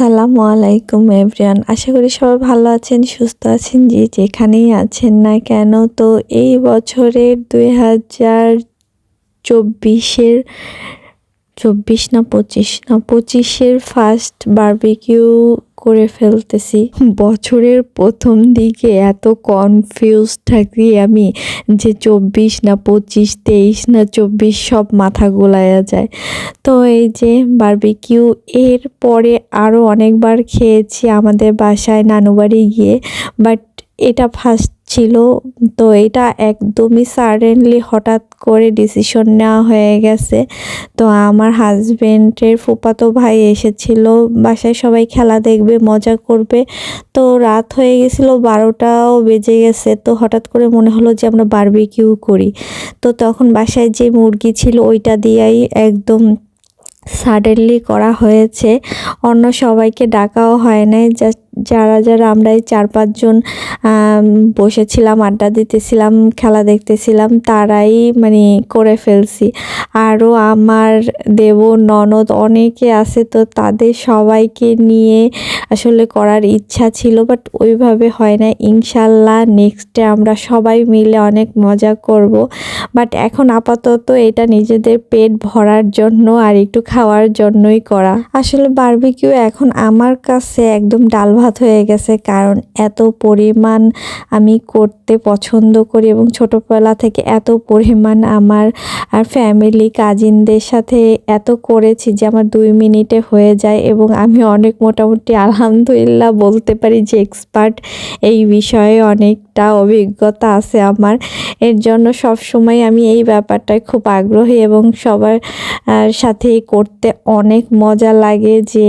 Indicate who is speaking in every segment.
Speaker 1: আসসালামু আলাইকুম এভরিওয়ান। আশা করি সবাই ভালো আছেন, সুস্থ আছেন, যে যেখানেই আছেন না কেন। তো এই বছরের 2024-এর 24 না 25-এর ফার্স্ট বারবিকিউ করে ফেলতেছি। বছরের প্রথম দিকে এত কনফিউজ থাকি আমি যে 24 না 25, 23 না 24 সব মাথা গোলায়া যায়। তো এই যে বারবিকিউ এর পরে আরও অনেকবার খেয়েছি আমাদের বাসায় নানুবাড়ি গিয়ে, বাট এটা ফার্স্ট ছিল। তো এটা একদমই সাডেনলি হঠাৎ করে ডিসিশন নেওয়া হয়ে গেছে। তো আমার হাজবেন্ডের ফুফাতো ভাই এসেছিল, বাসায় সবাই খেলা দেখবে, মজা করবে। তো রাত হয়ে গেছিলো, 12টাও বেজে গেছে। তো হঠাৎ করে মনে হলো যে আমরা বারবিকিউ করি। তো তখন বাসায় যে মুরগি ছিল ওইটা দিয়েই একদম সাডেনলি করা হয়েছে। অন্য সবাইকে ডাকাও হয় নাই, জাস্ট যারা আমরা এই 4-5 জন বসেছিলাম, আড্ডা দিতেছিলাম, খেলা দেখতেছিলাম, তারাই মানে করে ফেলছি। আরও আমার দেবর ননদ অনেকে আছে, তো তাদের সবাইকে নিয়ে আসলে করার ইচ্ছা ছিল, বাট ওইভাবে হয় না। ইনশাল্লাহ নেক্সটে আমরা সবাই মিলে অনেক মজা করব। বাট এখন আপাতত এটা নিজেদের পেট ভরার জন্য আর একটু খাওয়ার জন্যই করা। আসলে বারবিকিউ এখন আমার কাছে একদম ডাল ভাত হয়ে গেছে, কারণ এত পরিমাণ আমি করতে পছন্দ করি এবং ছোটবেলা থেকে এত পরিমাণ আমার ফ্যামিলি কাজিনদের সাথে এত করেছি যে আমার 2 মিনিটে হয়ে যায়, এবং আমি অনেক মোটামুটি আলহামদুলিল্লাহ বলতে পারি যে এক্সপার্ট এই বিষয়ে, অনেকটা অভিজ্ঞতা আছে আমার। এর জন্য সবসময় আমি এই ব্যাপারটায় খুব আগ্রহী এবং সবার সাথে করতে অনেক মজা লাগে, যে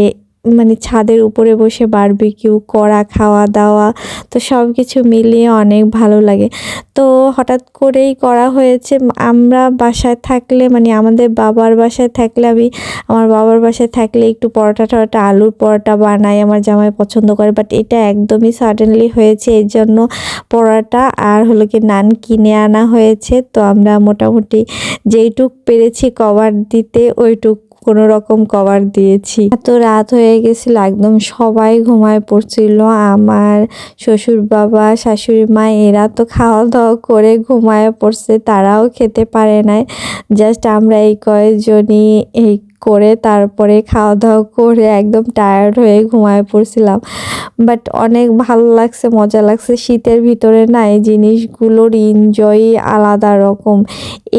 Speaker 1: মানে ছাদের উপরে বসে বারবিকিউ করা, খাওয়া দাওয়া, তো সব কিছু মিলিয়ে অনেক ভালো লাগে। তো হঠাৎ করেই করা হয়েছে। আমরা বাসায় থাকলে মানে আমাদের বাবার বাসায় থাকলে আমার বাবার বাসায় থাকলে একটু পরোটা টরোটা, আলুর পরোটা বানাই, আমার জামাই পছন্দ করে। বাট এটা একদমই সাডেনলি হয়েছে, এর জন্য পরোটা আর হলো কি নান কিনে আনা হয়েছে। তো আমরা মোটামুটি যেইটুক পেরেছি কভার দিতে ওইটুক কোনো রকম কভার দিয়েছি। এত রাত হয়ে গেছিল, একদম সবাই ঘুমায় পড়ছিল। আমার শ্বশুর বাবা, শাশুড়ি মা এরা তো খাওয়া দাওয়া করে ঘুমায় পড়ছে, তারাও খেতে পারে নাই। জাস্ট আমরা এই কয়েকজনই এই করে তারপরে খাওয়া দাওয়া করে একদম টায়ার্ড হয়ে ঘুমায় পড়ছিলাম। বাট অনেক ভালো লাগছে, মজা লাগছে। শীতের ভিতরে না এই জিনিসগুলোর এনজয় আলাদা রকম।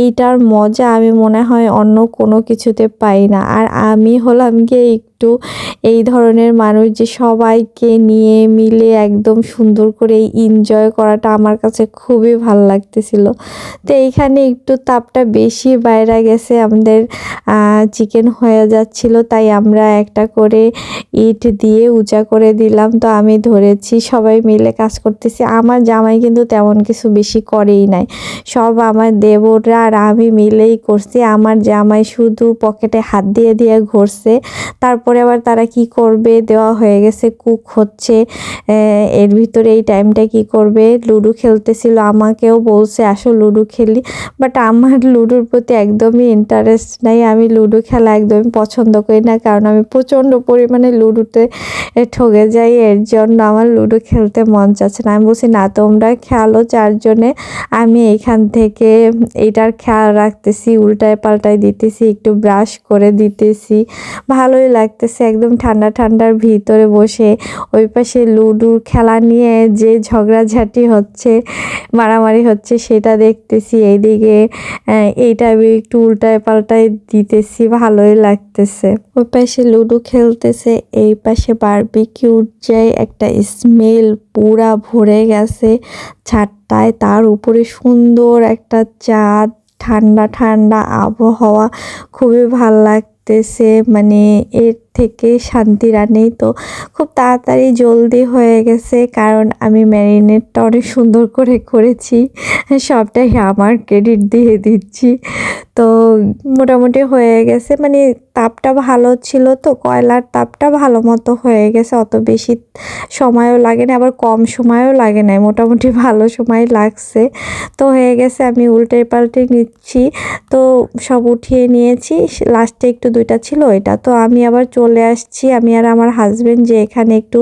Speaker 1: এইটার মজা আমি মনে হয় অন্য কোনো কিছুতে পাই না। আর আমি হলাম গিয়ে একটু এই ধরনের মানুষ, যে সবাইকে নিয়ে মিলে একদম সুন্দর করে এনজয় করাটা আমার কাছে খুবই ভালো লাগতেছিল। তো এইখানে একটু তাপটা বেশি বাইরে গেছে, আমাদের চিকেন হয়ে যাচ্ছিল, তাই আমরা একটা করে ইট দিয়ে উঁচা করে দিলাম। তো আমি ধরেছি, সবাই মিলে কাজ করতেছি। আমার জামাই কিন্তু তেমন কিছু বেশি করেই নাই, সব আমার দেবররা আর আমি মিলেই করছি। আমার জামাই শুধু পকেটে হাত দিয়ে দিয়ে ঘুরছে। তারপরে আবার তারা কি করবে, দেওয়া হয়ে গেছে, কুক হচ্ছে, এর ভিতরে এই টাইমটা কি করবে, লুডো খেলতেছিল। আমাকেও বলছে আসো লুডো খেলি, বাট আমার লুডোর প্রতি একদমই ইন্টারেস্ট নাই। আমি লুডো খেলা একদমই পছন্দ করি না, কারণ আমি প্রচণ্ড পরিমাণে লুডোতে ঠকে যাই। এর জন্য আমার লুডো খেলতে মন চাচ্ছে না। আমি বলছি না, তোমরা খেলো 4 জনে, আমি এখান থেকে এটার খেয়াল রাখতেছি, উল্টায় পাল্টায় দিতেছি, একটু ব্রাশ করে দিতেছি, ভালোই লাগতেছে। একদম ঠান্ডা ঠান্ডার ভিতরে বসে ওই পাশে লুডোর খেলা নিয়ে যে ঝগড়াঝাটি হচ্ছে, মারামারি হচ্ছে, সেটা দেখতেছি। এইদিকে এইটা আমি একটু উল্টায় পাল্টায় দিতেছি, ভালোই লাগতেছে। ওই পাশে লুডো খেলতেছে, এই পাশে বারবিকিউর যে একটা স্মেল পুরা ভরে গেছে ছাদটায়। তার উপরে সুন্দর একটা চাঁদ, ঠান্ডা ঠান্ডা আবহাওয়া, খুবই ভাল লাগতেছে। মানে এর থেকে শান্তির আর নেই। তো খুব তাড়াতাড়ি জলদি হয়ে গেছে, কারণ আমি ম্যারিনেটটা অনেক সুন্দর করে করেছি, সবটাই আমার ক্রেডিট দিয়ে দিচ্ছি। তো মোটামুটি হয়ে গেছে, মানে তাপটা ভালো ছিল, তো কয়লার তাপটা ভালো মতো হয়ে গেছে, অত বেশি সময়ও লাগে না, আবার কম সময়ও লাগে না, মোটামুটি ভালো সময় লাগছে। তো হয়ে গেছে, আমি উল্টে পাল্টে নিচ্ছি। তো সব উঠিয়ে নিয়েছি, লাস্টে একটু 2টা ছিল, এটা তো আমি আবার চলে আসছি আমি আর আমার হাজবেন্ড, যে এখানে একটু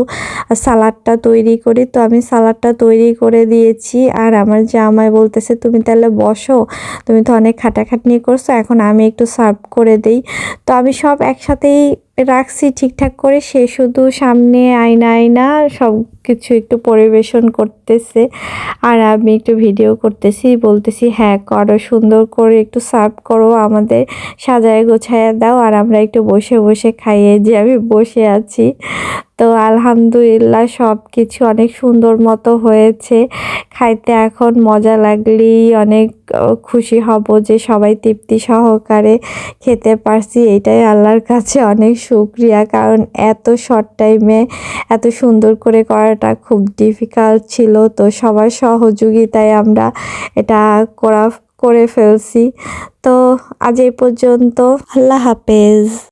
Speaker 1: সালাডটা তৈরি করি। তো আমি সালাডটা তৈরি করে দিয়েছি আর আমার জামাই বলতেছে তুমি তাহলে বসো, তুমি তো অনেক খাটাখাটনি করছো, এখন আমি একটু সার্ভ করে দেই। তো আমি সব একসাথেই রাখছি ঠিকঠাক করে, সে শুধু সামনে আয়না সব কিছু একটু পরিবেশন করতেছে আর আমি একটু ভিডিও করতেছি, বলতেছি হ্যাঁ করো, সুন্দর করে একটু সার্ভ করো, আমাদের সাজায় গোছায় দাও আর আমরা একটু বসে বসে খাইয়ে, যে আমি বসে আছি। তো আলহামদুলিল্লাহ সব কিছু অনেক সুন্দর মতো হয়েছে। খাইতে এখন মজা লাগলেই অনেক খুশি হব যে সবাই তৃপ্তি সহকারে খেতে পারছি, এটাই আল্লাহর কাছে অনেক শুকরিয়া। কারণ এত শর্ট টাইমে এত সুন্দর করে করাটা খুব ডিফিকাল্ট ছিল। তো সবার সহযোগিতায় আমরা এটা করে ফেলছি। তো আজ এই পর্যন্ত, আল্লাহ হাফেজ।